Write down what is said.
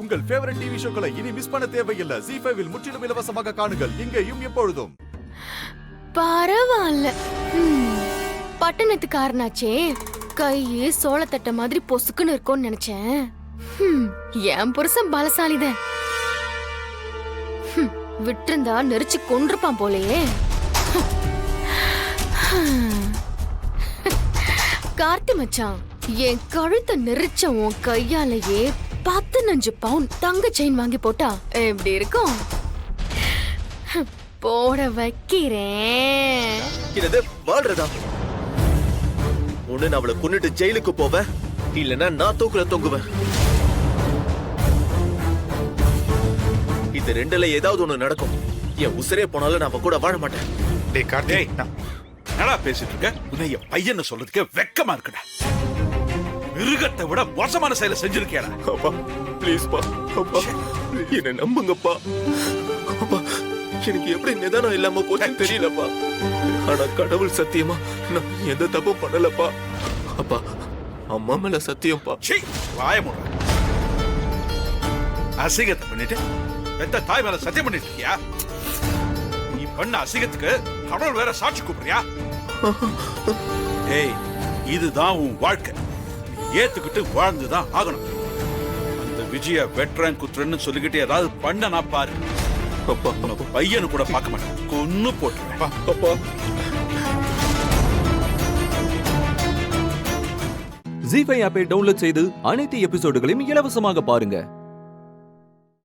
உங்கள் favourite TV ஷோக்களை இனி miss பண்ண தேவையில்லை. ZEE5 இல் முற்றிலும் இலவசமாக காணுங்கள். இங்கேயும் எப்பொழுதும். பரவாயில்ல. பட்டணத்துக்காரனாச்சே, கையே சோளத்தட்ட மாதிரி பொசுக்குன்னு இருக்கும்னு நினைச்சேன். என் புருஷன் பலசாலிதான். விட்டிருந்தா நெரிச்சு கொண்டிருப்பான் போலயே. கார்த்தி மச்சான், என் கழுத்தை நெரிச்ச உன் கையாலேயே 15 பவுன் தங்க செயின் வாங்கி போட்டா எப்படி இருக்கும்? போட வைக்கிறேன். இது வாழ்றதா? ஒண்ணு நான் அவளை கொன்னுட்டு ஜெயிலுக்கு போவேன், இல்லைன்னா நான் தூக்குல தொங்குவேன். இது ரெண்டுல ஏதாவது ஒண்ணு நடக்கும். என் உசிரே போனாலும் நான் அவ கூட வாழ மாட்டேன். டேய் கார்த்திக், என்னடா பேசிட்டு இருக்க? உன்னை என் பையன் சொல்றதுக்கே வெக்கமா இருக்குடா. மிருகத்தை விட மோசமான செயலை செஞ்சிருக்கியாடா. அப்பா ப்ளீஸ் பா, அப்பா என்ன நம்புங்கப்பா. அப்பா எனக்கு எப்படி நிதானம் இல்லாம போச்சுன்னு தெரியலப்பா. ஆனா கடவுள் சத்தியமா நான் எந்த தப்பும் பண்ணலப்பா. அப்பா அம்மா மேல சத்தியம்ப்பா. வாய மூட. அசிங்கத்தை பண்ணிட்டு பெத்த தாய் மேல சத்தியம் பண்ணிட்டு இருக்கியா? நீ பண்ண அசிங்கத்துக்கு கடவுள் வேற சாட்சி கூப்பிடுறியா? ஏய், இதுதான் உன் வாழ்க்கை. ஏத்துக்கிட்டு வாழ்ந்துதான் ஆகணும். அந்த விஜய வெட்றேன் குத்துறேன்னு சொல்லிக்கிட்டு ஏதாவது பண்ண நான் பாரு, அப்பா பையனு கூட பார்க்க மாட்டேன், கொன்னு போட்டுருவேன். அப்பா ZEE5 ஆப்பை டவுன்லோட் செய்து அனைத்து எபிசோடுகளையும் இலவசமாக பாருங்க.